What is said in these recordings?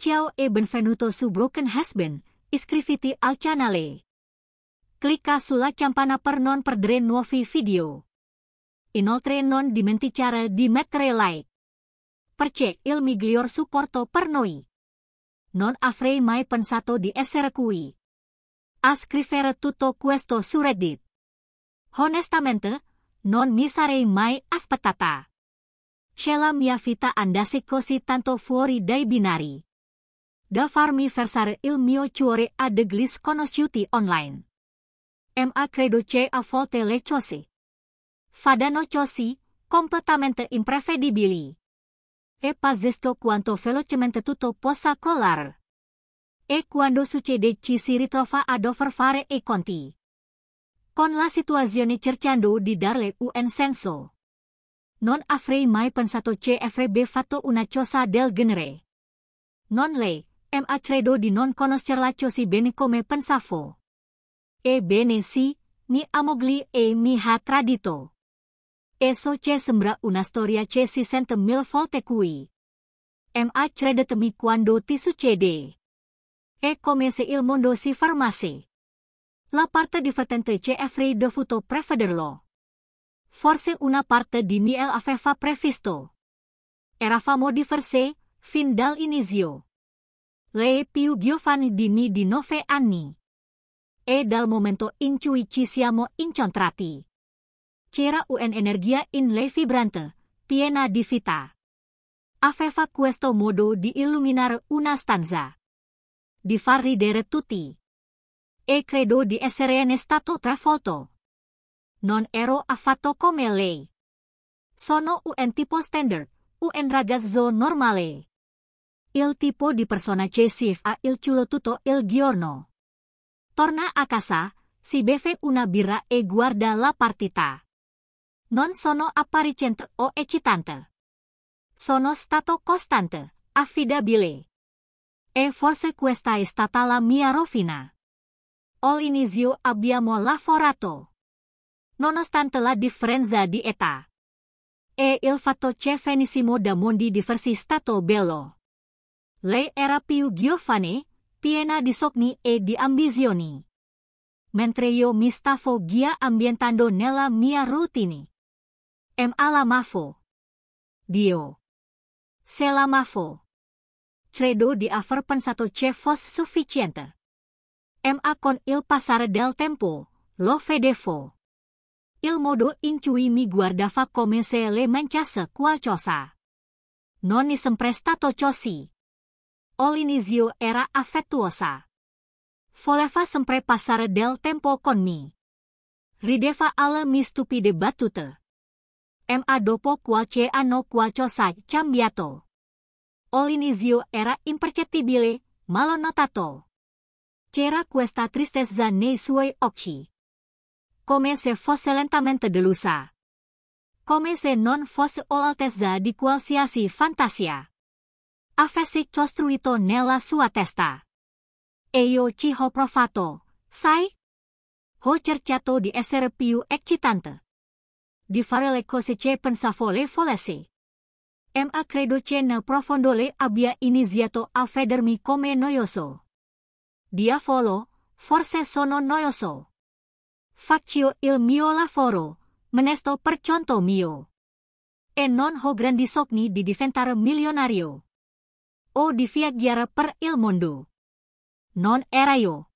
Ciao e benvenuto su Broken Husband, iscriviti al canale. Clicca sulla campana per non perdere nuovi video. Inoltre non dimenticare di mettere like. Perché il miglior supporto per noi. Non avrei mai pensato di essere qui a scrivere tutto questo su Reddit. Onestamente, non mi sarei mai aspettata che la mia vita andasse così tanto fuori dai binari da farmi versare il mio cuore a degli sconosciuti online. Ma credo che a volte le cose vadano così completamente imprevedibili. E pazzesco quanto velocemente tutto possa crollare. E quando succede ci si ritrova a dover fare i conti con la situazione cercando di darle un senso. Non avrei mai pensato che avrebbe fatto una cosa del genere. Non le, ma credo di non conoscerla così bene come pensavo. Ebbene sì, mi amogli e mi ha tradito. E so che sembra una storia che si sente mille volte qui. Ma credetemi quando ti succede. È come se il mondo si fermasse. La parte divertente che avrei dovuto prevederlo. Forse una parte di me aveva previsto. Eravamo diverse, fin dall'inizio. Lei più giovane di me di 9 anni. E dal momento in cui ci siamo incontrati c'era un'energia in lei vibrante, piena di vita. Aveva questo modo di illuminare una stanza, di far ridere tutti. E credo di essere stato travolto. Non ero affatto come lei. Sono un tipo standard, un ragazzo normale. Il tipo di persona che si fa il culo tutto il giorno. Torna a casa, si beve una birra e guarda la partita. Non sono appariscente o eccitante. Sono stato costante, affidabile. E forse questa è stata la mia rovina. All'inizio abbiamo lavorato. Nonostante la differenza di età. E il fatto che venissimo da mondi diversi stato bello. Lei era più giovane, piena di sogni e di ambizioni. Mentre io mi stavo già ambientando nella mia routine. Ma l'amavo. Dio. Se l'amavo. Credo di aver pensato che fosse sufficiente. Ma con il passare del tempo, lo vedevo. Il modo in cui mi guardava come se le mancasse qualcosa. Non è sempre stato così. All'inizio era affettuosa. Voleva sempre passare del tempo con me. Rideva alle mie stupide battute. Ma dopo qualche anno qualcosa cambiato. All'inizio era impercettibile, ma l'ho notato. C'era questa tristezza nei suoi occhi. Come se fosse lentamente delusa. Come se non fosse all'altezza di qualsiasi fantasia avesse costruito nella sua testa. E io ci ho provato, sai? Ho cercato di essere più eccitante. Di fare le cose che pensavo le volessi. Ma credo che nel profondo le abbia iniziato a vedermi come noioso. Diavolo, forse sono noioso. Faccio il mio lavoro, menesto per conto mio. E non ho grandi sogni di diventare milionario. O di viaggiare per il mondo. Non era io.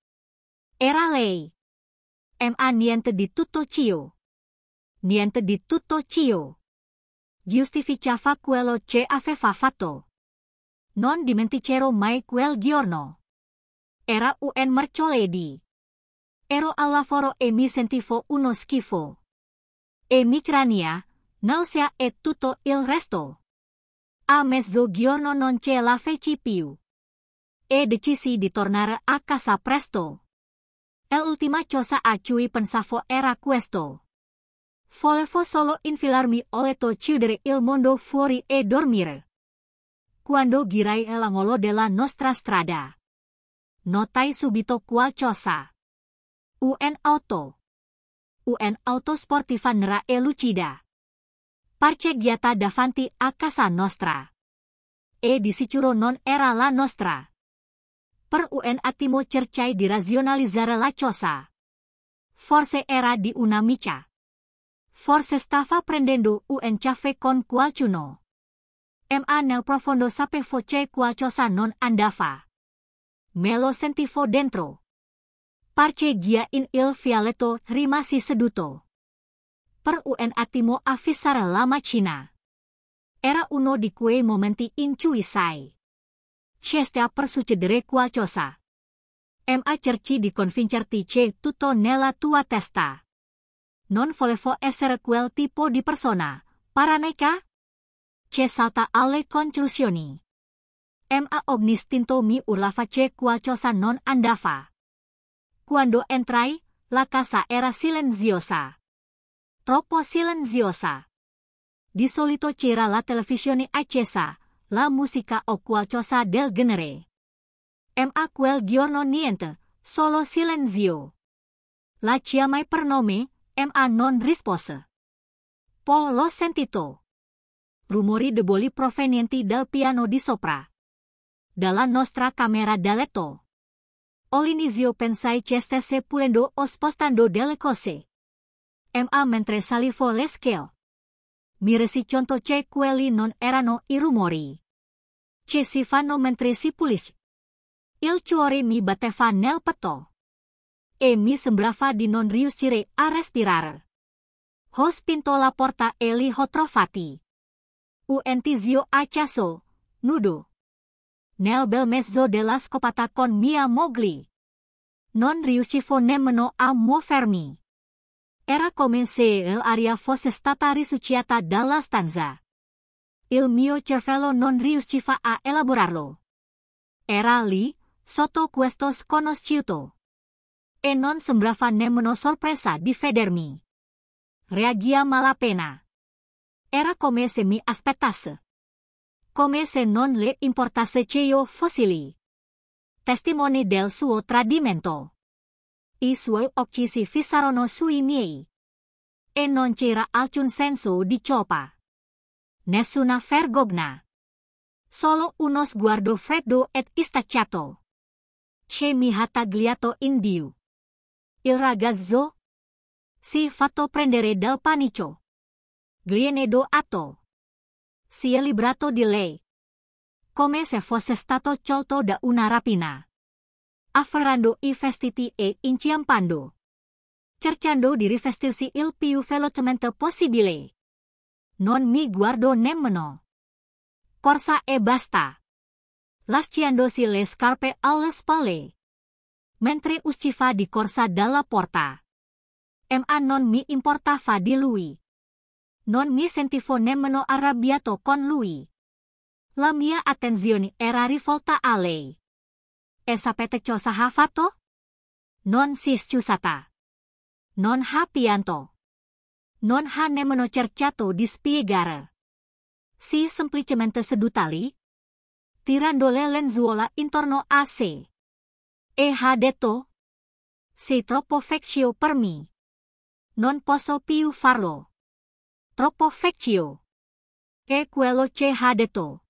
Era lei. Ma niente di tutto ciò. Niente di tutto ciò giustificava quello che aveva fatto. Non dimenticherò mai quel giorno. Era un mercoledì. Ero al lavoro e mi sentivo uno schifo. E migraña, nausea e tutto il resto. A mezzogiorno non ce la feci più. E decisi di tornare a casa presto. L'ultima cosa a cui pensavo era questo. Volevo solo infilarmi o letto, chiudere il mondo fuori e dormire. Quando girai l'angolo della nostra strada, notai subito qualcosa. Un auto sportiva nera e lucida. Parcheggiata davanti a casa nostra. e di sicuro non era la nostra. Per un attimo cercai di razionalizzare la cosa. Forse era di un'amica. Forse stava prendendo un caffè con qualcuno. Ma nel profondo sapevo che qualcosa non andava. Me lo sentivo dentro. Parce gia in il fialetto rimasi seduto. Per un attimo a fissare la macchina. Era uno di quei momenti in cui sai. Ci sta per succedere qualcosa. Ma cerchi di convincerti che tutto nella tua testa. Non volevo essere quel tipo di persona, paranoica? Che salta alle conclusioni. Ma ogni istinto mi urlava che qualcosa non andava. Quando entrai, la casa era silenziosa. Troppo silenziosa. Di solito c'era la televisione accesa, la musica o qualcosa del genere. Ma quel giorno niente, solo silenzio. La chiamai per nome, ma non rispose. Poi l'ho sentito. Rumori deboli provenienti dal piano di sopra. Dalla nostra camera da letto. All'inizio pensai che stesse pulendo o spostando delle cose. Ma mentre salivo le scale. Mi resi conto che quelli non erano i rumori. Che si fanno mentre si pulisce. Il cuore mi batteva nel petto. E mi sembrava di non riuscire a respirare. Ho spinto la porta e li ho trovati. Un tizio acceso, nudo. Nel bel mezzo della scopata con mia moglie. Non riuscivo nemmeno a muovermi. Era come se l'aria fosse stata risucchiata dalla stanza. Il mio cervello non riusciva a elaborarlo. Era lì, sotto questo sconosciuto. E non sembrava nemmeno sorpresa di vedermi. Reagia a malapena. Era come se mi aspettasse. Come se non le importasse che io fossi lì. Testimone del suo tradimento. I suoi occhi si fissarono sui miei. E non c'era alcun senso di colpa. Nessuna vergogna. Solo uno sguardo freddo ed istaccato. Che mi ha tagliato in Dio. Il ragazzo si è fatto prendere dal panico. Gliene atto. Si è librato di lei. Come se fosse stato colto da una rapina. Afferrando i vestiti e inciampando. Cercando di rivestirsi il più velocemente possibile. Non mi guardo nemmeno. Corsa e basta. Lasciandosi le scarpe alle spalle. Mentre usciva di corsa dalla porta. Ma non mi importava di lui. Non mi sentivo nemmeno arrabbiato con lui. La mia attenzione era rivolta a lei. E sapete cosa ha fatto? Non si è scusata. Non ha pianto. Non ha nemmeno cercato di spiegare. Si semplicemente seduta lì, tirando le lenzuola intorno a sé. E ha detto: sei troppo vecchio per me. Non posso più farlo. Troppo vecchio. E quello che ha detto.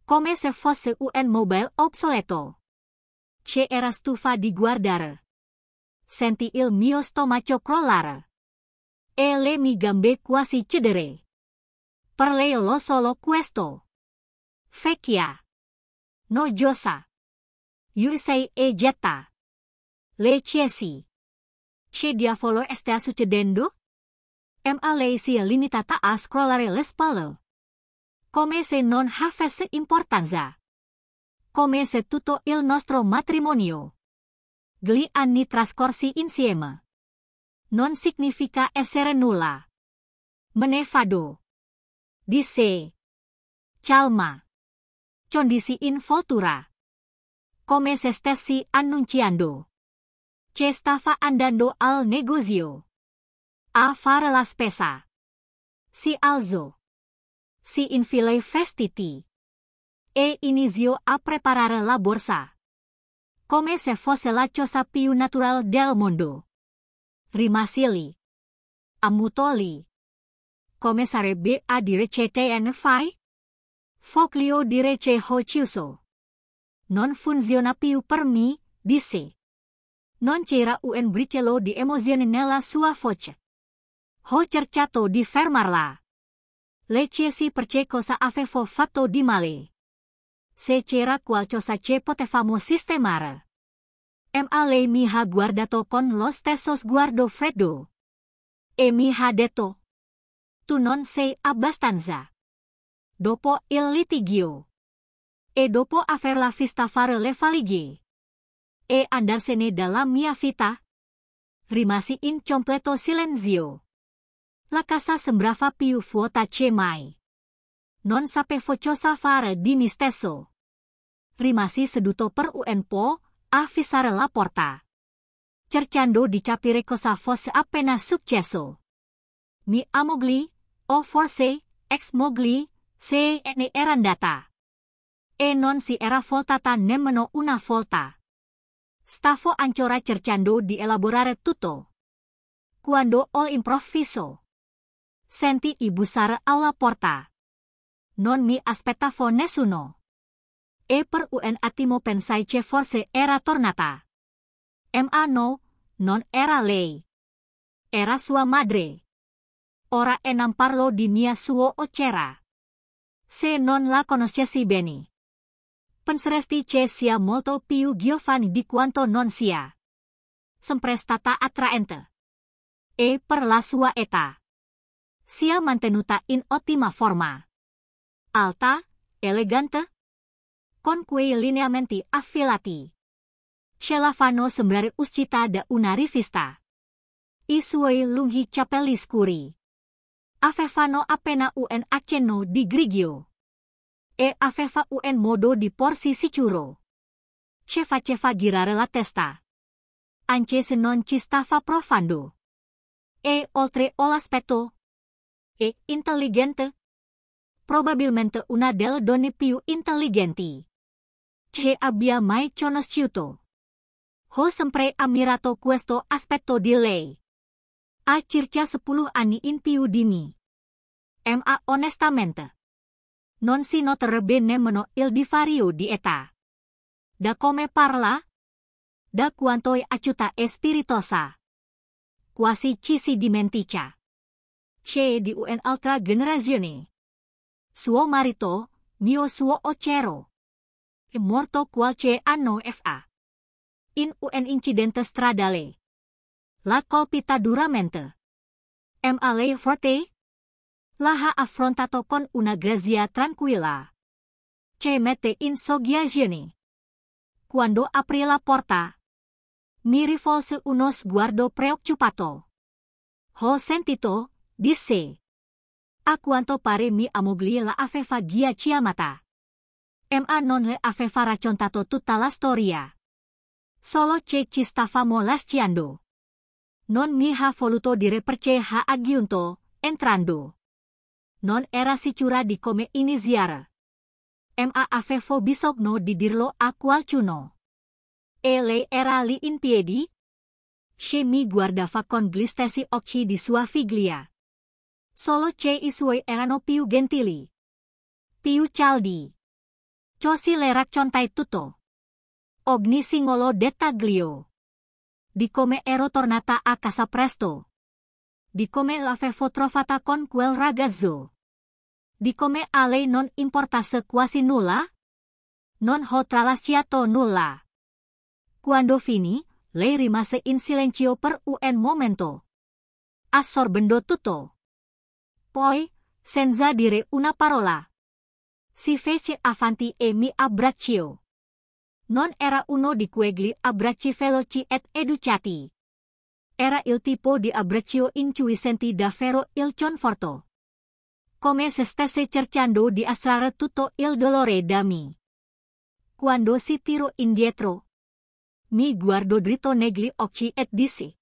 Come se fosse un mobile obsoleto. Che era stufa di guardare. Senti il mio stomaco crollare. E le mie gambe quasi cedere. Per lei lo solo questo. Vecchia. Noiosa. Yusei e getta. Le chiesi. Che diavolo sta succedendo? Ma lei si è limitata a scrollare le spalle. Come se non avesse importanza. Come se tutto il nostro matrimonio. Gli anni trascorsi insieme. Non significa essere nulla. Me ne vado. Disse. Calma. Condisi in voltura. Come se stessi annunciando. Che stava andando al negozio. A fare la spesa. Si alzò. Si infilò i vestiti. E iniziò a preparare la borsa. Come se fosse la cosa più natural del mondo. Rimasi lì. Ammutò lì. Come sarebbe a dire che te ne fai? Foglio dire che ho chiuso. Non funziona più per me, disse. Non c'era un briciolo di emozione nella sua voce. Ho cercato di fermarla. Le chiesi perché cosa avevo fatto di male. Se c'era qualcosa che potevamo sistemare. Ma lei mi ha guardato con lo stesso sguardo freddo. E mi ha detto: tu non sei abbastanza. Dopo il litigio. E dopo averla vista fare le valigie. E andarsene dalla mia vita. Rimasi in completo silenzio. La casa sembrava più vuota che mai. Non sapevo cosa fare di me stesso. Rimasi seduto per un po' a fissare la porta. Cercando di capire cosa fosse appena successo. Mi amogli, o forse, ex mogli, se ne era andata. E non si era voltata nemmeno una volta. Stavo ancora cercando di elaborare tutto. Quando all'improvviso senti i bussare alla porta. Non mi aspettavo nessuno. E per un attimo pensai che forse era tornata. Ma no, non era lei. Era sua madre. Ora non parlo di mia suocera. Se non la conoscessi bene. Penseresti che sia molto più giovane di quanto non sia. Sempre stata attraente. E per la sua età. Sia mantenuta in ottima forma. Alta, elegante, con quei lineamenti affilati. Celavano sembrare uscita da una rivista. I suoi lunghi capelli scuri avevano appena un accenno di grigio. E aveva un modo di porsi sicuro. Che faceva girare la testa. Anche se non ci stava provando. E oltre all'aspetto. E intelligente. Probabilmente una delle donne più intelligenti che abbia mai conosciuto. Ho sempre ammirato questo aspetto di lei. Ha circa 10 anni in più di me. Ma onestamente non si noterebbe nemmeno il divario di età. Da come parla, da quanto è acuta e spiritosa. Quasi ci si dimentica che di un'altra generazione. Suo marito, mio suocero, è morto qualche anno fa. In un incidente stradale. La colpita duramente. Ma lei forte la ha affrontato con una grazia tranquilla. Che mette in soggezione. Quando aprì la porta, mi rivolse uno sguardo preoccupato. Ho sentito, disse. A quanto pare mi amogli la aveva chiamata. Ma non le aveva raccontato tutta la storia. Solo che ci stavamo lasciando. Non mi ha voluto dire perché ha aggiunto, entrando. Non era sicura di come iniziare. Ma avevo bisogno di dirlo a qualcuno. E lei era lì in piedi? Che mi guardava con gli stessi occhi di sua figlia. Solo che i suoi erano più gentili. Più caldi. Così le raccontai tutto. Ogni singolo dettaglio. Di come ero tornata a casa presto. Di come l'avevo trovata con quel ragazzo. Di come a lei non importasse quasi nulla. Non ho tralasciato nulla. Quando finì, lei rimase in silenzio per un momento. Assorbendo tutto. Poi, senza dire una parola, si fece avanti e mi abbracciò. Non era uno di quegli abbracci veloci ed educati. Era il tipo di abbraccio in cui senti davvero il conforto. Come se stesse cercando di astrarre tutto il dolore da me. Quando si tirò indietro, mi guardò dritto negli occhi e disse: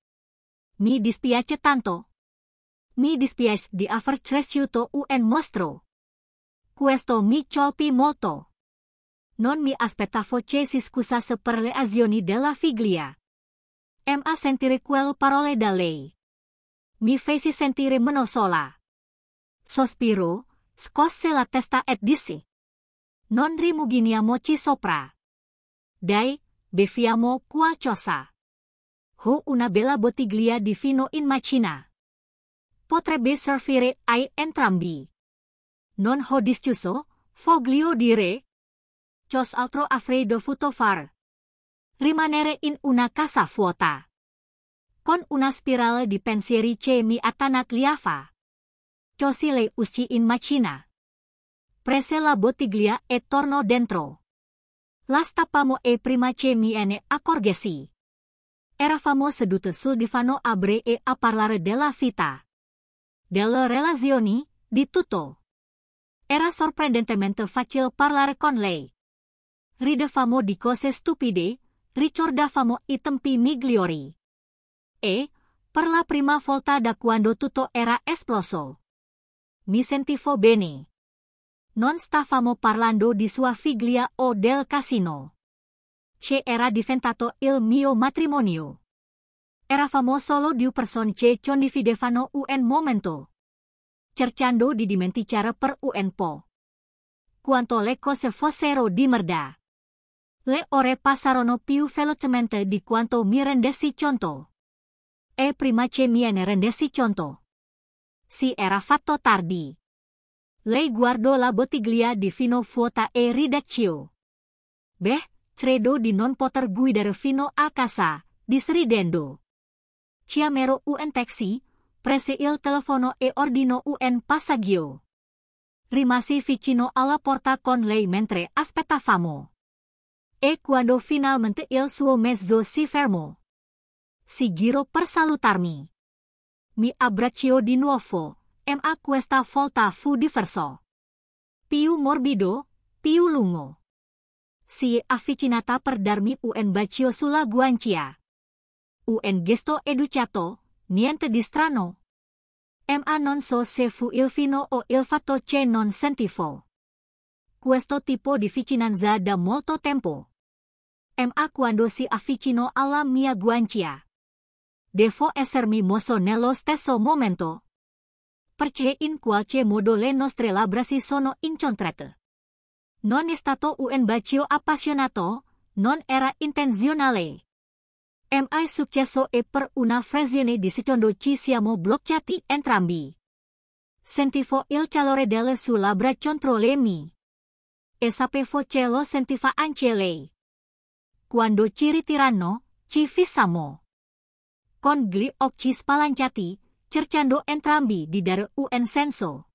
mi dispiace tanto. Mi dispiace di aver cresciuto un mostro. Questo mi colpì molto. Non mi aspettavo che si scusasse per le azioni della figlia. Ma sentire quelle parole da lei mi fece sentire meno sola. Sospirò, scosse la testa e disse: non rimuginiamo ci sopra. Dai, beviamo qualcosa. Ho una bella bottiglia di vino in macchina. Potrebbe servire ai entrambi. Non ho discusso, voglio dire. Cos altro avrei dovuto far. Rimanere in una casa vuota. Con una spirale di pensieri che mi attanagliava. Cosi le uscì in macchina. Prese la bottiglia e tornò dentro. La stappamo e prima che me ne accorgessi. Eravamo sedute sul divano a bre e a parlare della vita. Delle relazioni, di tutto. Era sorprendentemente facile parlare con lei. Ridevamo di cose stupide, ricordavamo i tempi migliori. E, per la prima volta da quando tutto era esploso, mi sentivo bene. Non stavamo parlando di sua figlia o del casino. Che era diventato il mio matrimonio. Eravamo solo due persone che condividevano un momento. Cercando di dimenticare per un po' quanto le cose fossero di merda. Le ore passarono più velocemente di quanto mi rendessi conto. E prima che mi ne rendessi conto, si era fatto tardi. Lei guardò la bottiglia di vino vuota e ridacchiò. Beh, credo di non poter guidare fino a casa, disridendo. Chiamerò un taxi, prese il telefono e ordinò un passaggio. Rimasi vicino alla porta con lei mentre aspettavamo. E quando finalmente il suo mezzo si fermò, si girò per salutarmi. Mi abbracciò di nuovo, ma questa volta fu diverso. Più morbido, più lungo. Si è avvicinata per darmi un bacio sulla guancia. Un gesto educato, niente di strano. Ma non so se fu il vino o il fatto che non sentivo questo tipo di vicinanza da molto tempo. Ma quando si avvicinò alla mia guancia, devo essermi mosso nello stesso momento. Perché in qualche modo le nostre labbra si sono incontrate. Non è stato un bacio appassionato, non era intenzionale. Ma è successo e per una frazione di secondo ci siamo bloccati entrambi. Sentivo il calore delle sue labbra contro le mie. E sapevo che lo sentiva anche lei. Quando ci ritirarono, ci fissamo. Con gli occhi spalancati, cercando entrambi di dare un senso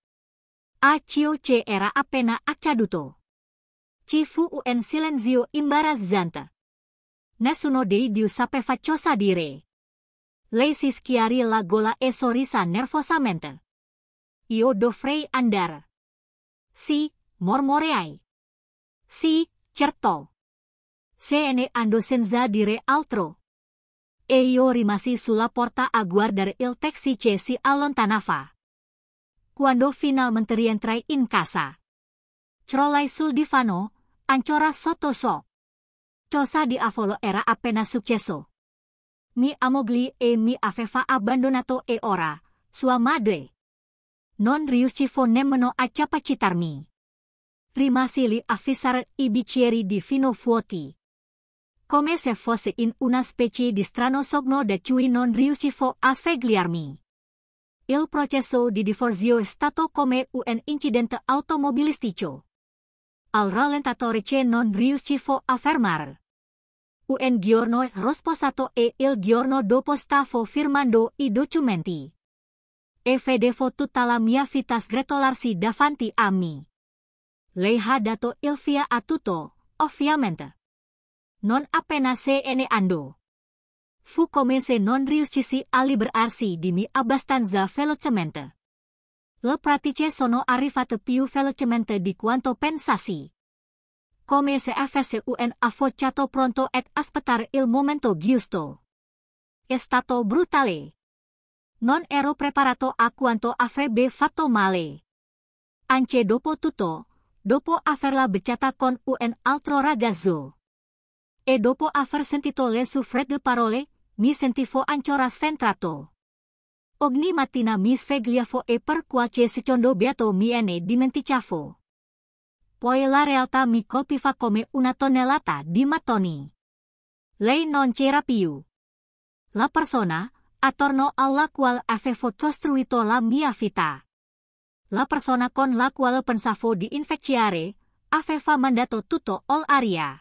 a ciò che era appena accaduto. Ci fu un silenzio imbarazzante. Nessuno dei due sapeva cosa dire. Lei si schiarì la gola e sorrise nervosamente. Io dovrei andare. Sì, mormoreai. Sì, certo. Se ne andò senza dire altro. E io rimasi sulla porta a guardare il taxi che si allontanava. Quando finalmente rientrai in casa, crollai sul divano, ancora sotto shock. Cosa diavolo era appena successo? Mia moglie e mi aveva abbandonato e ora, sua madre. Non riuscivo nemmeno a capacitarmi. Rimasi lì a fissare i bicchieri di vino vuoti. Come se fosse in una specie di strano sonno da cui non riuscivo a svegliarmi. Il processo di divorzio è stato come un incidente automobilistico. Al rallentatore che non riuscivo a fermare. Un giorno ero sposato e il giorno dopo stavo firmando i documenti. E vedevo tutta la mia vita sgretolarsi davanti a me. Lei ha dato il via a tutto, ovviamente. Non appena se ne andò. Fu come se non riuscissi a liberarsi di me abbastanza velocemente. Le pratiche sono arrivate più velocemente di quanto pensassi. Come se avesse un avvocato pronto ad aspettare il momento giusto. È stato brutale. Non ero preparato a quanto avrebbe fatto male. Anche dopo tutto, dopo averla baciata con un altro ragazzo. E dopo aver sentito le sue fredde parole, mi sentivo ancora sventrato. Ogni mattina mi svegliavo e per qualche secondo beato me ne dimenticavo. poi la realtà mi colpiva come una tonnellata di mattoni. Lei non c'era più. La persona, attorno alla quale avevo costruito la mia vita. La persona con la quale pensavo di invecchiare, aveva mandato tutto all'aria.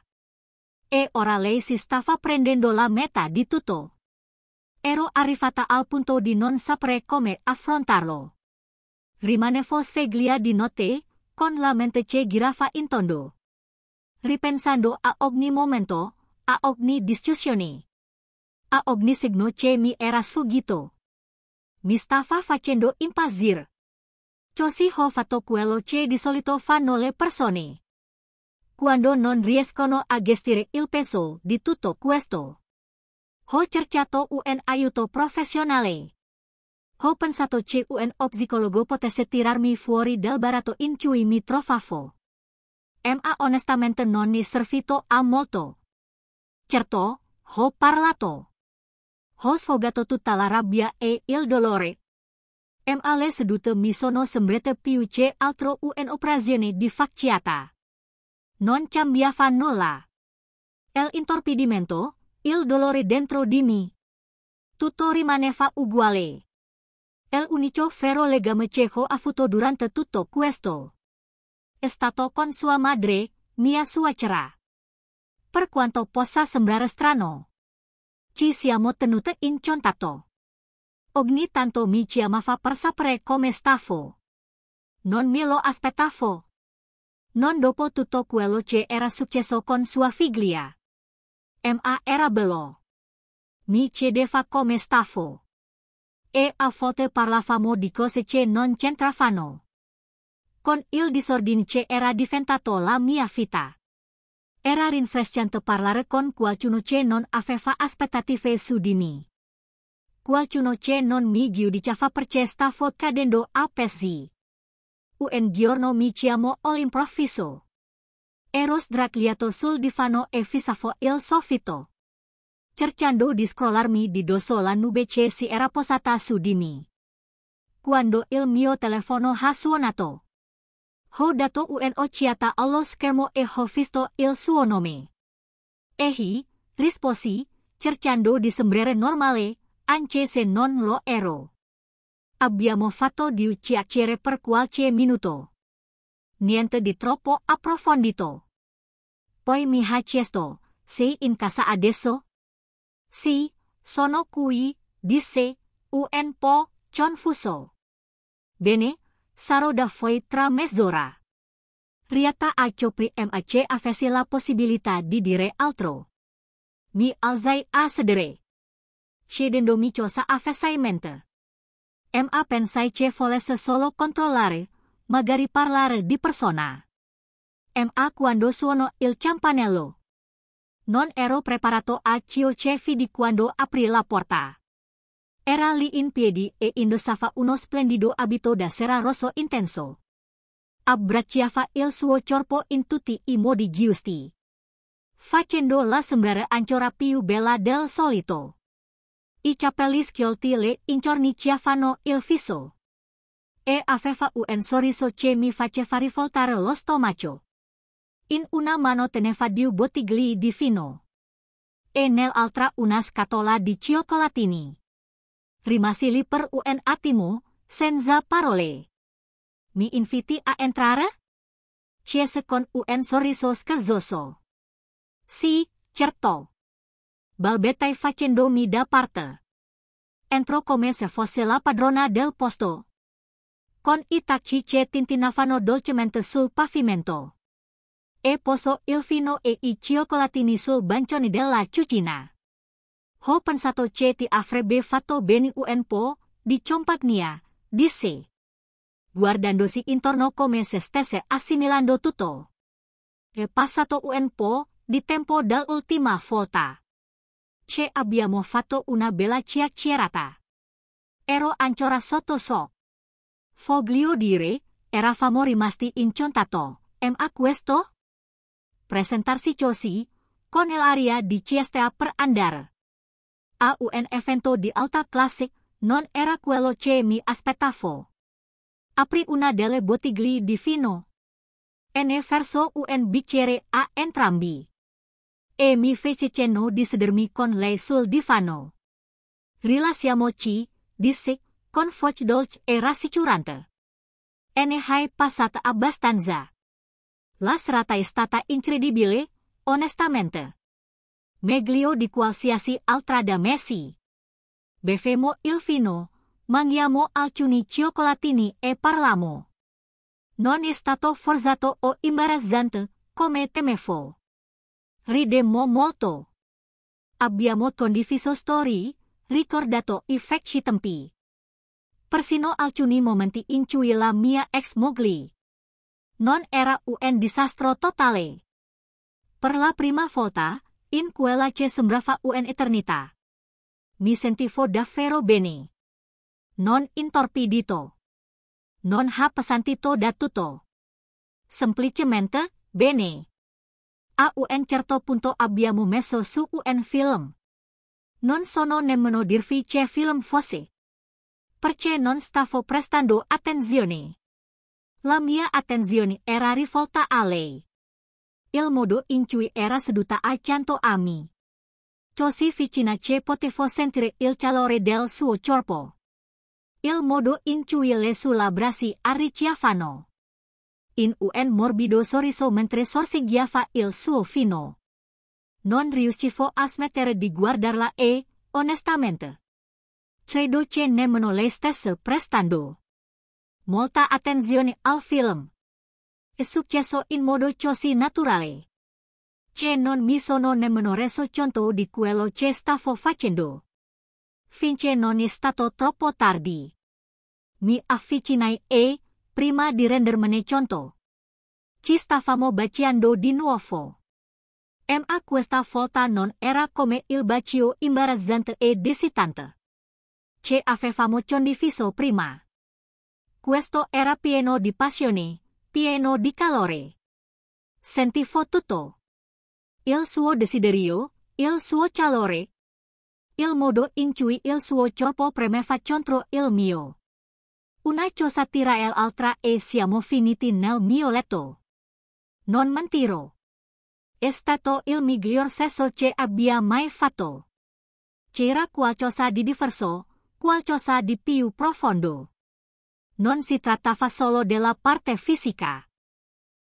E ora lei si stava prendendo la metà di tutto. Ero arrivata al punto di non sapere come affrontarlo. Rimanevo sveglia di notte, con la mente che girava in tondo. Ripensando a ogni momento, a ogni discussione. A ogni signo che mi era sfuggito. Mi stava facendo impazzire. Così ho fatto quello che di solito fanno le persone. Quando non riescono a gestire il peso di tutto questo. Ho cercato un aiuto professionale. Ho pensato che un psicologo potesse tirarmi fuori del baratto in cui mi trovavo. Ma onestamente non è servito a molto. Certo, ho parlato. Ho sfogato tutta la rabbia e il dolore. Ma le sedute mi sono sembrate più che altro un'operazione di facciata. Non cambiava nulla. L'intorpidimento, il dolore dentro di me. Tutto rimaneva uguale. L'unico vero legame che ho avuto durante tutto questo è stato con sua madre, mia suocera. Per quanto possa sembrare strano, ci siamo tenute in contatto. Ogni tanto mi chiamava per sapere come stavo. Non me lo aspettavo. Non dopo tutto quello che era successo con sua figlia. Ma era bello. Mi chiedeva come stavo. E a volte parlavamo di cose che non c'entravano. Con il disordine che era diventato la mia vita. Era rinfrescante parlare con qualcuno che non aveva aspettative su di me. Qualcuno che non mi giudicava perché stavo cadendo a pezzi. Un giorno mi chiamò all'improvviso. Ero sdraiato sul divano e fissavo il soffitto. Cercando di scrollarmi di dosso la nube che si era posata su di me. Quando il mio telefono ha suonato. Ho dato un'occhiata allo schermo e ho visto il suo nome. Ehi, risposi, cercando di sembrare normale, anche se non lo ero. Abbiamo fatto due chiacchiere per qualche minuto. Niente di troppo approfondito. Poi mi ha chiesto, sei in casa adesso? Sì, sono qui, disse, un po' confuso. Bene, sarò da voi tra mezz'ora. Riata a Chopri MAC avessi la possibilità di dire altro. Mi alzai a sedere. Scedendomi cosa avessi in mente. Ma pensai che volesse solo controllare, magari parlare di persona. Ma quando suonò il campanello. Non ero preparato a ciò che vidi quando aprì la porta. Era lì in piedi e indossava uno splendido abito da sera rosso intenso. Abbracciava il suo corpo in tutti i modi giusti. Facendo la sembrare ancora più bella del solito. I capelli sciolti le incorniciavano il viso. E aveva un sorriso che mi faceva rivoltare lo stomaco. In una mano teneva due bottiglie di vino. E nell'altra una scatola di cioccolatini. Rimasi lì per un attimo, senza parole. Mi inviti a entrare? Chiese con un sorriso scherzoso. Sì, certo. Balbettai facendomi da parte. Entrò come se fosse la padrona del posto. Con i tacchi che tintinavano dolcemente sul pavimento. E posò il vino e i cioccolatini sul bancone della cucina. Ho pensato che ti avrebbe fatto bene un po' di compagnia, disse. Guardandosi intorno come se stesse assimilando tutto. È passato un po' di tempo dall'ultima volta. Che abbiamo fatto una bella chiacchierata. Ero ancora sotto shock. Voglio dire, eravamo rimasti in contatto, ma questo? Presentarsi così, con l'aria di ciesta per andare. A un evento di alta classe, non era quello che mi aspettavo. Aprì una delle bottiglie di vino. Ene verso un bicere a entrambi. E mi fece cenno di sedermi con lei sul divano. Rilasiamoci, disse, con voce dolce e rassicurante. Ene hai passata abbastanza. La serata è stata incredibile, onestamente. Meglio di qualsiasi altra da Messi. Bevemo il vino, mangiamo alcuni cioccolatini e parliamo. Non è stato forzato o imbarazzante, come temevo. Ridemmo molto. Abbiamo condiviso storie, ricordato i vecchi tempi. Persino alcuni momenti in cui la mia ex moglie. Non era un disastro totale. Per la prima volta, in quella che sembrava un'eternità. Mi sentivo davvero bene. Non intorpidito. Non appesantito da tutto. Semplicemente, bene. A un certo punto abbiamo messo su un film. Non sono nemmeno dirvi che film fosse. Perché non stavo prestando attenzione. La mia attenzione era rivolta a lei. Il modo in cui era seduta accanto a me. Così vicina che potevo sentire il calore del suo corpo. Il modo in cui le sue labbra si arricciavano. In un morbido sorriso mentre sorseggiava il suo vino. Non riuscivo a smettere di guardarla e, onestamente, credo che nemmeno lei stesse prestando molta attenzione al film. È successo in modo così naturale che non mi sono nemmeno reso conto di quello che stavo facendo. Finché non è stato troppo tardi. Mi avvicinai e, prima di rendermene conto, ci stavamo baciando di nuovo. Ma questa volta non era come il bacio imbarazzante ed esitante che avevamo condiviso prima. Questo era pieno di passione, pieno di calore. Sentivo tutto. Il suo desiderio, il suo calore, il modo in cui il suo corpo premeva contro il mio. Una cosa tira l'altra e siamo finiti nel mio letto. Non mentirò. È stato il miglior sesso che abbia mai fatto. C'era qualcosa di diverso, qualcosa di più profondo. Non si trattava solo della parte fisica.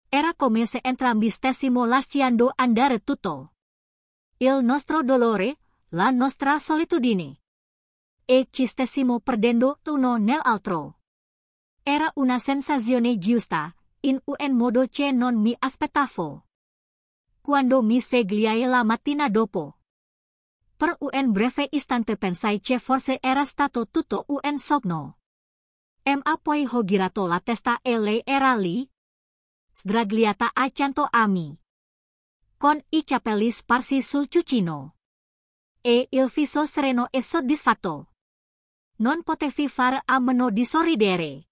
Era come se entrambi stessimo lasciando andare tutto. Il nostro dolore, la nostra solitudine. E ci stessimo perdendo l'uno nell'altro. Era una sensazione giusta, in un modo che non mi aspettavo. Quando mi svegliai la mattina dopo. Per un breve istante pensai che forse era stato tutto un sogno. Ma poi ho girato la testa e lei era lì, sdraiata accanto a me, con i capelli sparsi sul cuscino. E il viso sereno e soddisfatto. Non potevi fare a meno di sorridere.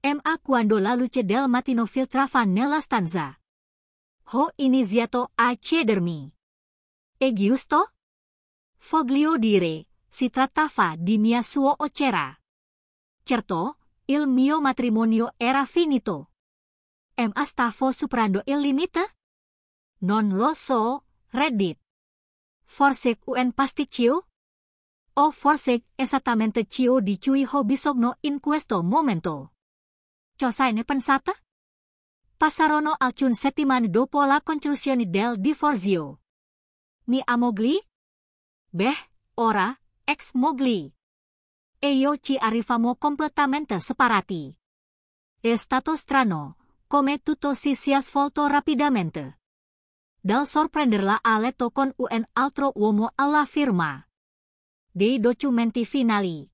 Ma quando la luce del mattino filtrava nella stanza, ho iniziato a chiedermi. E giusto? Voglio dire, si trattava di mia suo o c'era. Certo, il mio matrimonio era finito. Ma stavo superando il limite? Non lo so, Reddit. Forse un pasticcio? O forse esattamente ciò di cui ho bisogno in questo momento. Cosa ne pensate? Passarono alcune settimane dopo la conclusione del divorzio. Mia moglie? Beh, ora, ex moglie. E io ci arrivamo completamente separati. È stato strano, come tutto si sia svolto rapidamente. Dal sorprenderla a letto con un altro uomo alla firma dei documenti finali.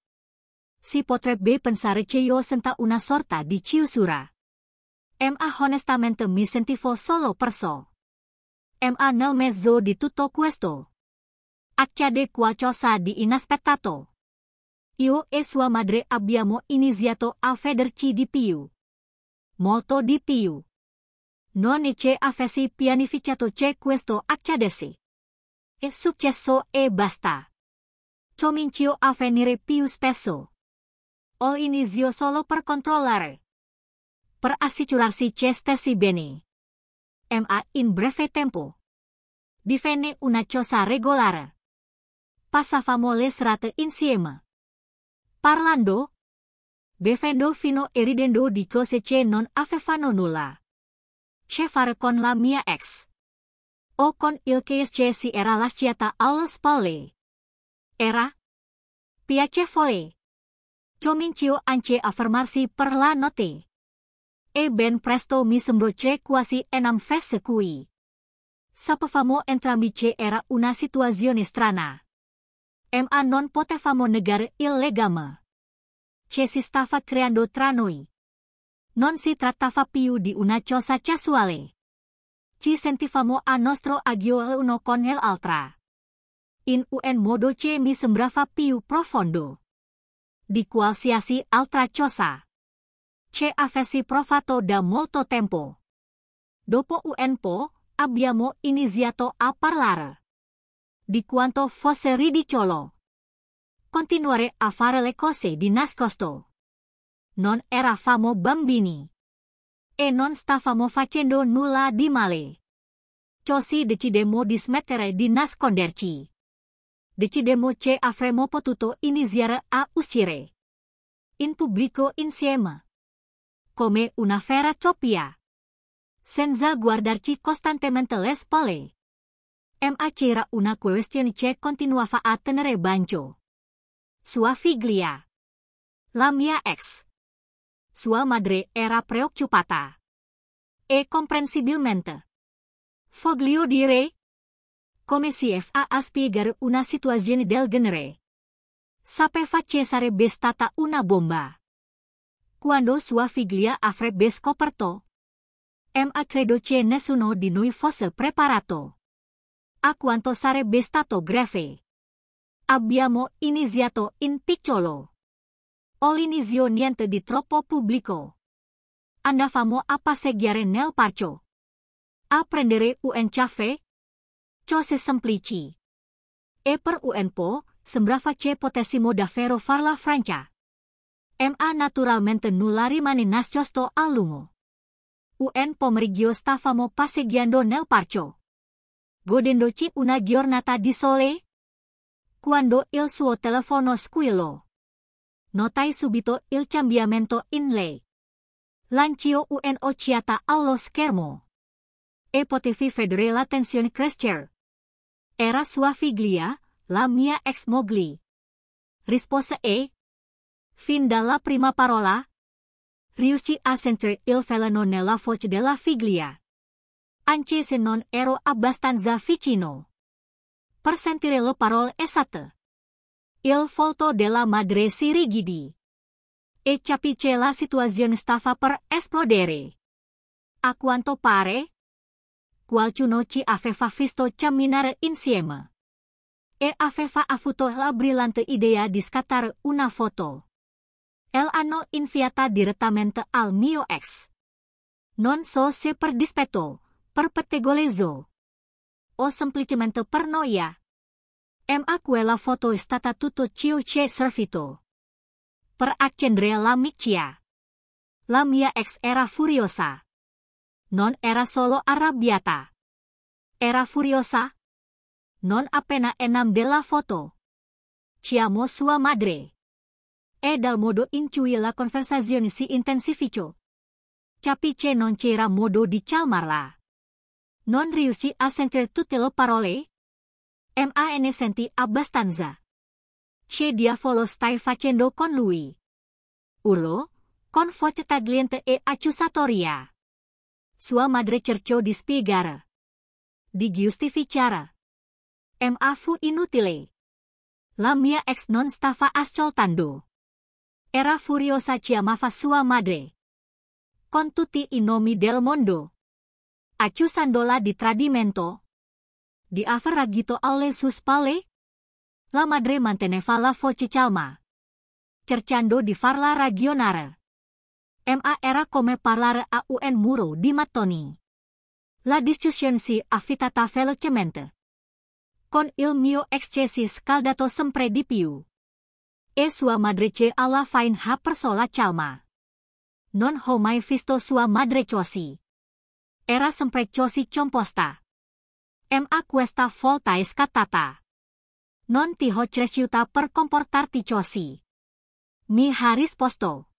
Si potrebbe pensare che io senta una sorta di chiusura. Ma onestamente mi sentivo solo perso. Ma nel mezzo di tutto questo accade qualcosa di inaspettato. Io e sua madre abbiamo iniziato a vederci di più. Molto di più. Non è che avessi pianificato che questo accadesse. È successo e basta. Comincio a venire più spesso. Ho inizio solo per controllare per assicurarsi che stessi bene. Ma in breve tempo divenne una cosa regolare. Passavamo l'estate insieme, parlando, bevendo fino e ridendo di cose che non avevano nulla che fare con la mia ex o con il che si era lasciata alle spalle. Era piacevole. Cominciò anche a fermarsi per la notte. E ben presto mi sembrò che quasi enam qui. Sapevamo entrambi che era una situazione strana. Ma non potevamo negare il legame che si stava creando tra noi. Non si trattava più di una cosa casuale. Ci sentivamo a nostro agio l'uno con l'altra. In un modo che mi sembrava più profondo di qualsiasi altra cosa che avessi provato da molto tempo. Dopo un po', abbiamo iniziato a parlare di quanto fosse ridicolo continuare a fare le cose di nascosto. Non eravamo bambini e non stavamo facendo nulla di male. Così decidemmo di smettere di nasconderci. Decidemmo che avremmo potuto iniziare a uscire in pubblico insieme, come una vera coppia, senza guardarci costantemente le spalle. Ma c'era una questione che continuava a tenere banco. Sua figlia, la mia ex. Sua madre era preoccupata. E comprensibilmente. Voglio dire, come si fa a spiegare una situazione del genere? Sapeva che sarebbe stata una bomba quando sua figlia avrebbe scoperto. Ma credo che nessuno di noi fosse preparato a quanto sarebbe stato grave. Abbiamo iniziato in piccolo. All'inizio niente di troppo pubblico. Andavamo a passeggiare nel parco, a prendere un caffè, cose semplici. E per un po' sembrava che potessimo davvero farla franca. Ma naturalmente nulla rimane nascosto a lungo. Un pomeriggio stavamo passeggiando nel parco, godendoci una giornata di sole, quando il suo telefono squillò. Notai subito il cambiamento in lei. Lanciò un'occhiata allo schermo e potevi vedere la tensione crescere. Era sua figlia, la mia ex moglie. Rispose e, fin dalla prima parola, riuscì a sentire il veleno nella voce della figlia. Anche se non ero abbastanza vicino per sentire le parole esatte. Il volto della madre si rigidì e capì che la situazione stava per esplodere. A quanto pare, qualcuno ci aveva visto camminare insieme e aveva avuto la brillante idea di scattare una foto. L'hanno inviata direttamente al mio ex. Non so se per dispetto, per pettegolezzo o semplicemente per noia. Ma quella foto è stata tutto ciò che è servito per accendere l'amicizia. La mia ex era furiosa. Non era solo arrabbiata. Era furiosa. Non appena enam della foto. Chiamò sua madre. E dal modo in cui la conversazione si intensificò, capì che non c'era modo di calmarla. Non riuscì a sentire tutte le parole. Ma ne sentì abbastanza. Che diavolo stai facendo con lui? Urlò, con voce tagliente e accusatoria. Sua madre cercò di spiegare, di giustificare. Ma fu inutile. La mia ex non stava ascoltando. Era furiosa, chiamava sua madre con tutti i nomi del mondo, accusandola di tradimento, di aver agito alle sue spalle. La madre manteneva la voce calma, cercando di farla ragionare. Ma era come parlare a un muro di mattoni. La discussione si avvitava velocemente, con il mio ex che si scaldato sempre di più e sua madre che alla fine ha perso la calma. non ho mai visto sua madre così. Era sempre così composta. Ma questa volta è scattata. Non ti ho cresciuta per comportarti così. Mi ha risposto.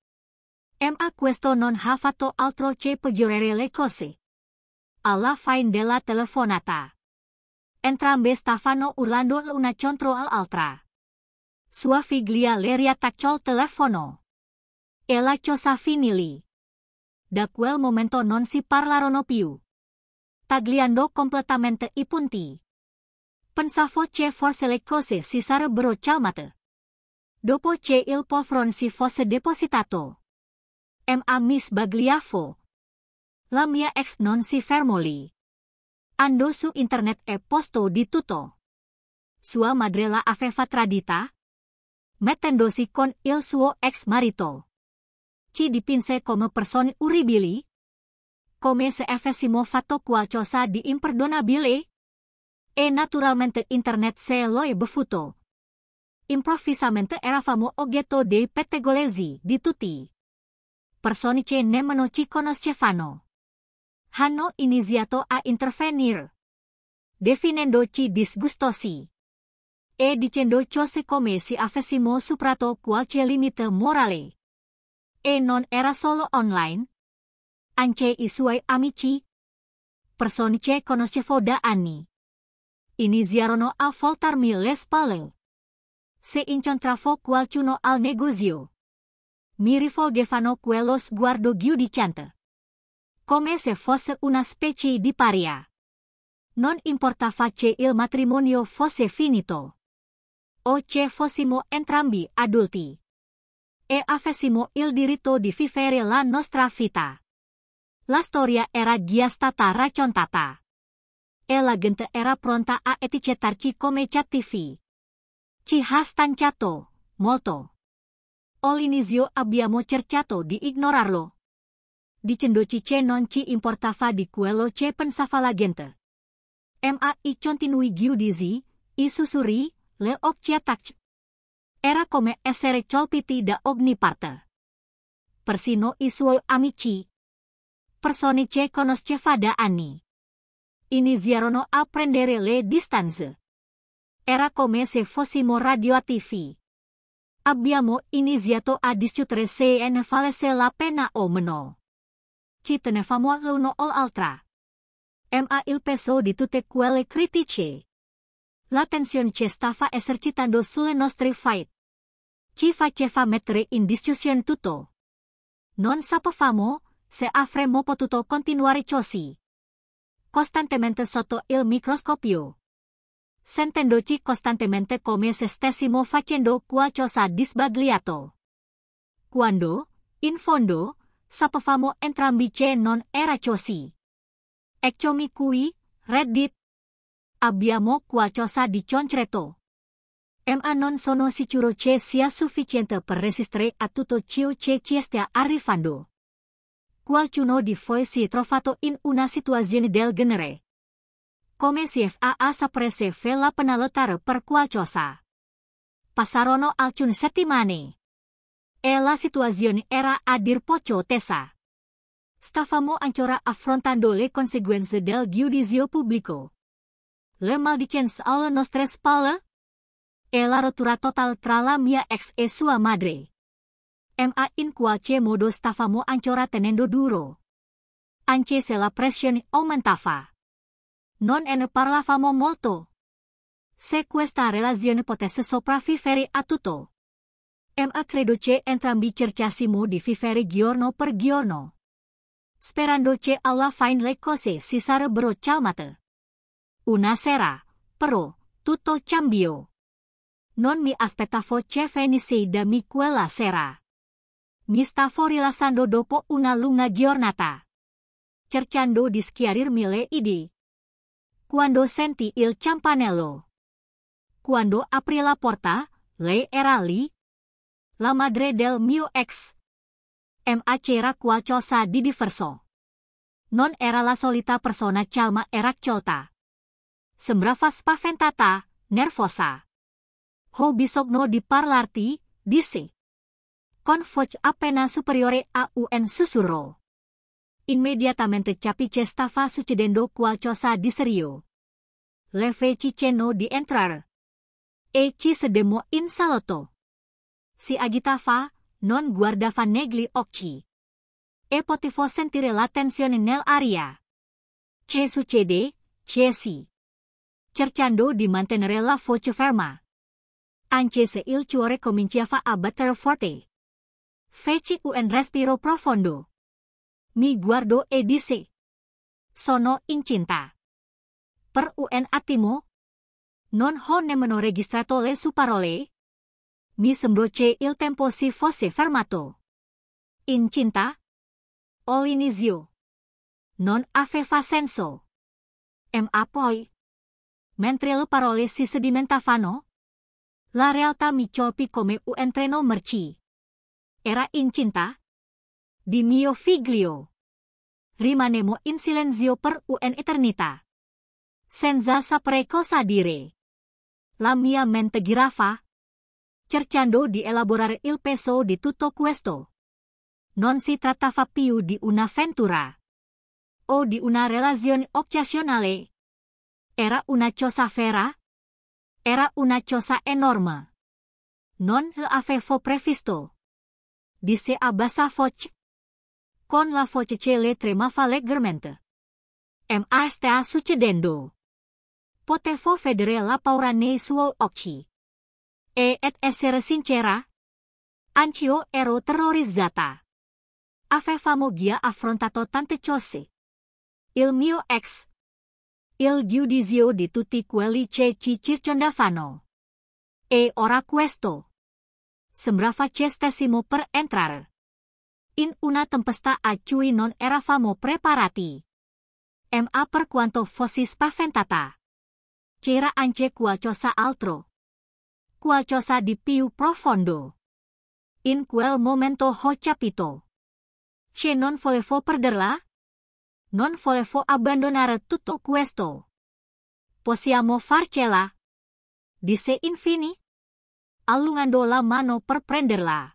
Ma questo non ha fatto altro che peggiorare le cose. Alla fine della telefonata, entrambe stavano urlando l'una contro l'altra. Sua figlia le riattacciò il telefono. E la cosa finì lì. Da quel momento non si parlarono più. Tagliando completamente i punti. Pensavo che forse le cose si sarebbero calmate. Dopo che il polvron si fosse depositato. Ma mi sbagliavo. La mia ex non si fermò lì. Andò su internet e postò di tutto. Sua madre la aveva tradita, mettendosi con il suo ex marito. Ci dipinse come persone orribili, come se avessimo fatto qualcosa di imperdonabile. E naturalmente internet se lo è bevuto. Improvvisamente eravamo oggetto dei pettegolezzi di tutti. Persone che nemmeno ci conoscevano. Hanno iniziato a intervenire, definendoci disgustosi e dicendo cose come se avessimo superato qualche limite morale. E non era solo online. Anche i suoi amici, persone che conoscevo da anni, iniziarono a voltarmi le spalle. Se incontravo qualcuno al negozio, mi rivolgevano quello sguardo giudicante. Come se fosse una specie di paria. Non importava che il matrimonio fosse finito. O che fossimo entrambi adulti. E avessimo il diritto di vivere la nostra vita. La storia era già stata raccontata. E la gente era pronta a etichettarci come cattivi. Ci ha stancato, molto. All'inizio abbiamo cercato di ignorarlo. Dicendoci che non ci importava di quello che pensava la gente. Ma i continui giudizi, i sussurri, le occhiatacce. Era come essere colpiti da ogni parte. Persino i suoi amici, persone che conosceva da anni, iniziarono a prendere le distanze. Era come se fossimo radioattivi. Abbiamo iniziato a discutere se ne valesse la pena o meno. Ci tenevamo l'uno o l'altra. Ma il peso di tutte quelle critiche. La tensione che stava esercitando sulle nostre fight. Ci faceva mettere in discussione tutto. Non sapevamo se avremmo potuto continuare così. Costantemente sotto il microscopio. Sentendoci costantemente come se stessimo facendo qualcosa di sbagliato. Quando, in fondo, sapevamo entrambi che non era così. Eccomi qui, Reddit. Abbiamo qualcosa di concreto. Ma non sono sicuro che sia sufficiente per resistere a tutto ciò che ci sta arrivando. Qualcuno di voi si è trovato in una situazione del genere. Come si fa a sapere se vale la pena lottare per qualcosa. Passarono alcune settimane. E la situazione era a dir poco tesa. Stavamo ancora affrontando le conseguenze del giudizio pubblico. Le maldicenze alle nostre spalle. E la rottura total tra la mia ex e sua madre. Ma in qualche modo stavamo ancora tenendo duro. Anche se la pressione aumentava. Non ne parlavamo molto. Se questa relazione potesse sopravvivere a tutto. Ma credo che entrambi cercassimo di vivere giorno per giorno. Sperando che alla fine le cose si sarebbero calmate. Una sera, però, tutto cambiò. Non mi aspettavo che venisse da me quella sera. Mi stavo rilassando dopo una lunga giornata. Cercando di schiarirmi le idee. Quando sentì il campanello. Quando aprì la porta, lei era lì. La madre del mio ex. Ma c'era qualcosa di diverso. Non era la solita persona calma e raccolta. Sembrava spaventata, nervosa. Ho bisogno di parlarti, disse. con voce appena superiore a un susurro. Immediatamente capiche stava succedendo qualcosa di serio. Le feci cenno di entrare. E ci sedemmo in salotto. Si agitava, non guardava negli occhi. E potevo sentire la tensione nell'aria. Che succede, Jessie? Cercando di mantenere la voce ferma. Anche se il cuore cominciava a battere forte. Feci un respiro profondo. Mi guardo e disse: sono incinta. Per un attimo non ho nemmeno registrato le sue parole. Mi sembrò che il tempo si fosse fermato. Incinta? All'inizio non aveva senso. Ma poi, mentre le parole si sedimentavano, la realtà mi colpì come un treno merci. Era incinta di mio figlio. Rimanemmo in silenzio per un'eternità. Senza sapere cosa dire. La mia mente girava, cercando di elaborare il peso di tutto questo. Non si trattava più di un'avventura o di una relazione occasionale. Era una cosa vera. Era una cosa enorme. Non l'avevo previsto. Disse a bassa voce. Con la voce che le tremava leggermente. Ma sta succedendo. Potevo vedere la paura nei suoi occhi. Ed essere sincera, anch'io ero terrorizzata. Avevamo già affrontato tante cose. Il mio ex. Il giudizio di tutti quelli che ci circondavano. E ora questo. Sembrava che stessimo per entrare in una tempesta a cui non eravamo preparati. Ma per quanto fossi spaventata, c'era anche qualcosa altro. Qualcosa di più profondo. In quel momento ho capito che non volevo perderla. Non volevo abbandonare tutto questo. Possiamo farcela, disse infine, allungando la mano per prenderla.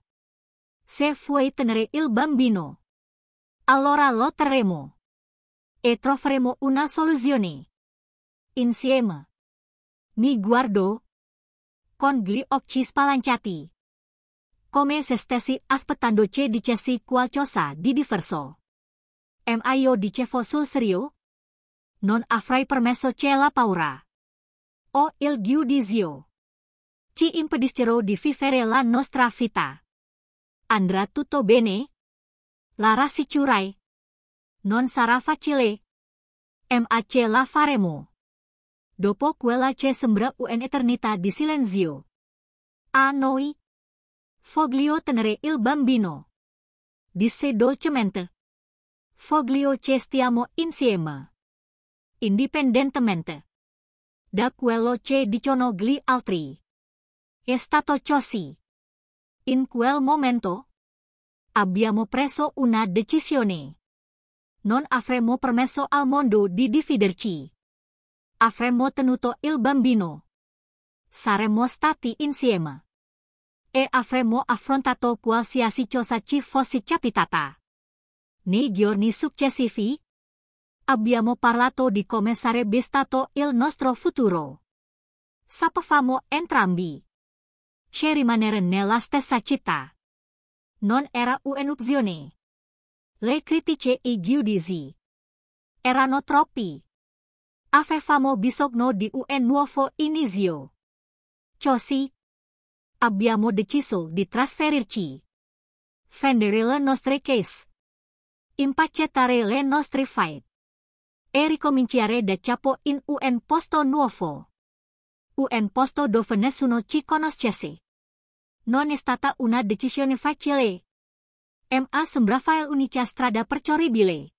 Se vuoi tenere il bambino, allora lo terremo. E troveremo una soluzione. Insieme. Mi guardò con gli occhi spalancati, come se stessi aspettando che dicessi qualcosa di diverso. Ma io dicevo sul serio? Non avrei permesso che la paura o il giudizio ci impedissero di vivere la nostra vita. Andrà tutto bene? La rassicurai. Non sarà facile. Ma ce la faremo. Dopo quella che sembra un'eternità di silenzio. A noi voglio tenere il bambino, disse dolcemente. Voglio che stiamo insieme, indipendentemente da quello che dicono gli altri. È stato così. In quel momento abbiamo preso una decisione. Non avremmo permesso al mondo di dividerci. Avremmo tenuto il bambino. Saremmo stati insieme. E avremmo affrontato qualsiasi cosa ci fosse capitata. Nei giorni successivi abbiamo parlato di come sarebbe stato il nostro futuro. Sapevamo entrambi che rimanere nella stessa città non era un'opzione. Le critiche e i giudizi erano troppi. Avevamo bisogno di un nuovo inizio. Così abbiamo deciso di trasferirci, vendere le nostre case, impacchettare le nostre file e ricominciare da capo in un posto nuovo. Un posto dove nessuno ci conoscesse. Non è stata una decisione facile. Ma sembrava l'unica strada percorribile.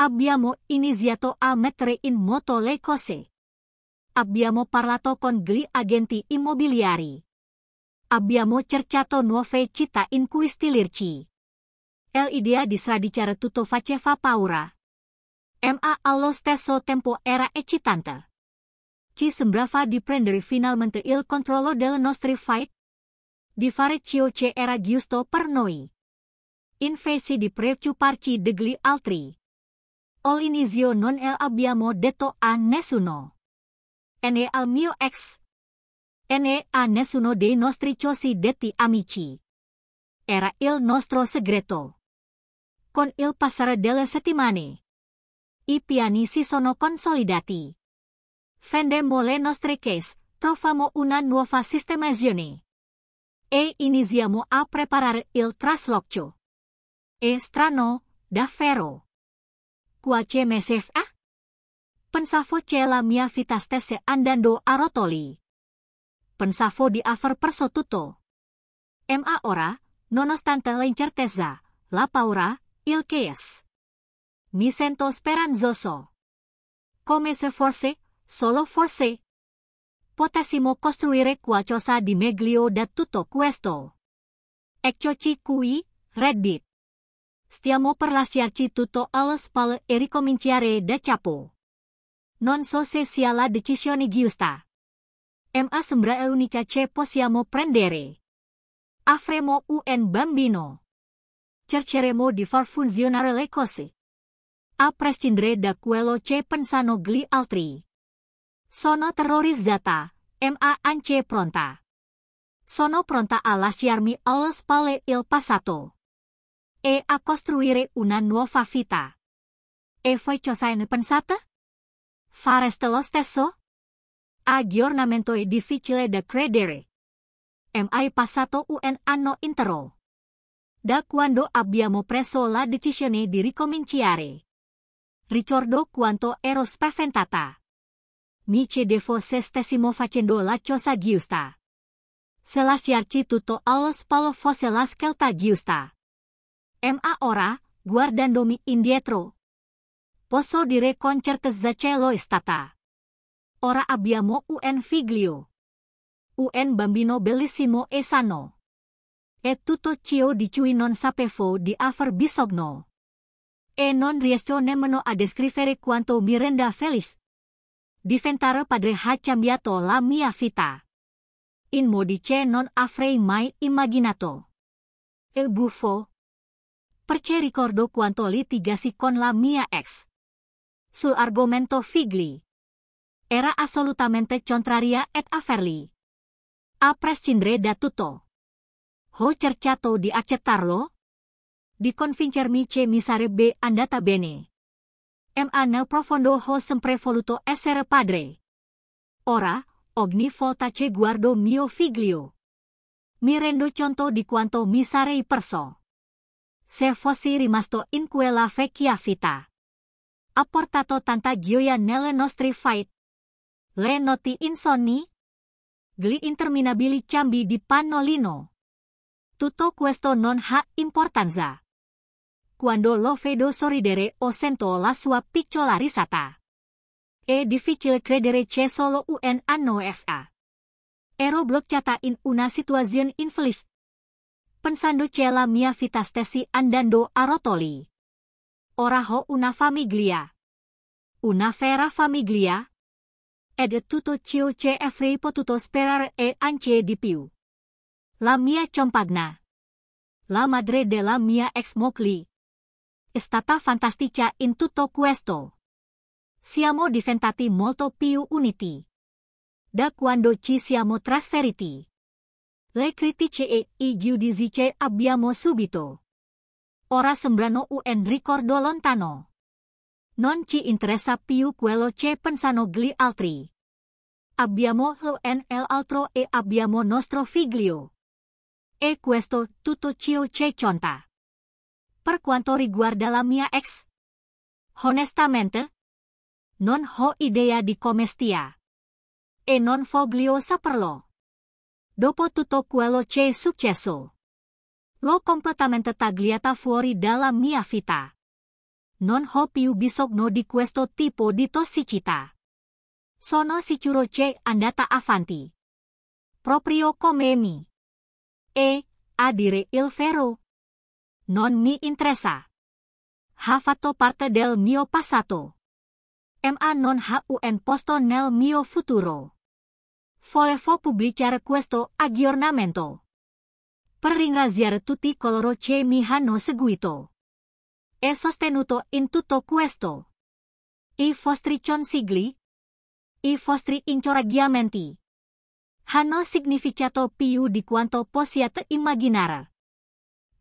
Abbiamo iniziato a mettere in moto le cose. Abbiamo parlato con gli agenti immobiliari. Abbiamo cercato nuove città in cui stabilirci. L'idea di sradicare tutto faceva paura. Ma allo stesso tempo era eccitante. Ci sembrava di prendere finalmente il controllo delle nostre fate. di Farecchio che era giusto per noi. Invece di preoccuparci degli altri. All'inizio non abbiamo detto a nessuno. Ne al mio ex. Ne a nessuno dei nostri cosiddetti amici. Era il nostro segreto. Con il passare delle settimane, i piani si sono consolidati. Vendemmo le nostre case, trovammo una nuova sistemazione. E iniziamo a preparare il trasloco. È strano, davvero. Qualche mese fa? Pensavo che la mia vita stesse andando a rotoli. Pensavo di aver perso tutto. Ma ora, nonostante l'incertezza, la paura, il chaos, mi sento speranzoso. Come se forse, solo forse, potessimo costruire qualcosa di meglio da tutto questo. Eccoci qui, Reddit. Stiamo per lasciarci tutto alle spalle e ricominciare da capo. Non so se sia la decisione giusta. Ma sembra l'unica che possiamo prendere. Avremo un bambino. Cercheremo di far funzionare le cose. A prescindere da quello che pensano gli altri. Sono terrorizzata, ma anche pronta. Sono pronta a lasciarmi alle spalle il passato. E a costruire una nuova vita. E voi cosa ne pensate? Fareste lo stesso? Aggiornamento è difficile da credere. È passato un anno intero. Da quando abbiamo preso la decisione di ricominciare. Ricordo quanto ero spaventata. Mi chiedevo se stessimo facendo la cosa giusta. Se lasciarci tutto alle spalle fosse la scelta giusta. Ma ora, guardandomi indietro, posso dire con certezza che lo è stata. Ora abbiamo un figlio. Un bambino bellissimo e sano. E tutto ciò di cui non sapevo di aver bisogno. E non riesco nemmeno a descrivere quanto mi renda felice. Diventare padre ha cambiato la mia vita. In modi che non avrei mai immaginato. Il buffo. Perché ricordo quanto litigasi con la mia ex. Sull'argomento figli. Era assolutamente contraria ed averli. A prescindere da tutto. Ho cercato di accettarlo. Di convincermi che mi sarebbe andata bene. Ma nel profondo ho sempre voluto essere padre. Ora, ogni volta che guardo mio figlio, mi rendo conto di quanto mi sarei perso. Se fossi rimasto in quella vecchia vita. Ha portato tanta gioia nelle nostre fight. Le notti insonni. Gli interminabili cambi di pannolino. Tutto questo non ha importanza. Quando lo vedo sorridere o sento la sua piccola risata. È difficile credere che solo un anno fa. Ero bloccata in una situazione infelice. Pensando che la mia vita stessi andando a rotoli. Ora ho una famiglia. Una vera famiglia. Ed è tutto ciò che avrei potuto sperare e anche di più. La mia compagna. La madre della mia ex moglie. È stata fantastica in tutto questo. Siamo diventati molto più uniti. Da quando ci siamo trasferiti. Le critiche e i giudizi che abbiamo subito. Ora sembrano un ricordo lontano. Non ci interessa più quello che pensano gli altri. Abbiamo l'altro e abbiamo nostro figlio. E questo tutto ciò che conta. Per quanto riguarda la mia ex, onestamente, non ho idea di come stia. E non voglio saperlo. Dopo tutto quello che è successo, l'ho completamente tagliata fuori dalla mia vita. Non ho più bisogno di questo tipo di tossicità. Sono sicuro che è andata avanti. Proprio come me. E, a dire il vero, non mi interessa. Ha fatto parte del mio passato. Ma non ha un posto nel mio futuro. Volevo pubblicare questo aggiornamento. per ringraziare tutti coloro che mi hanno seguito e sostenuto in tutto questo. I vostri consigli, i vostri incoraggiamenti hanno significato più di quanto possiate immaginare.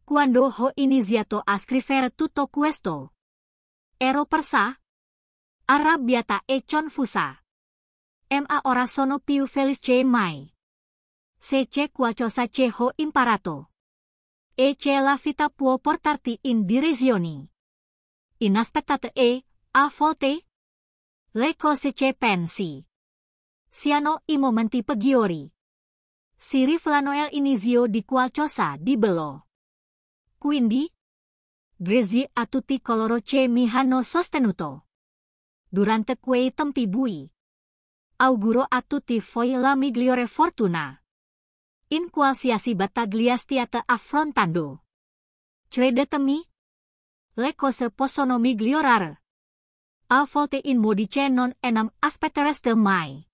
Quando ho iniziato a scrivere tutto questo, ero persa, arrabbiata e confusa. Ma ora sono più felice mai. Se c'è qualcosa che ho imparato, e che la vita può portarti in direzioni inaspettate e, a volte, le cose che pensi siano i momenti peggiori. Si rivelano l'inizio di qualcosa di bello. Quindi, grazie a tutti coloro che mi hanno sostenuto durante quei tempi bui. Auguro a tutti voi la migliore fortuna in qualsiasi battaglia stiate affrontando. Credetemi, le cose possono migliorare. A volte in modi che non aspettereste mai.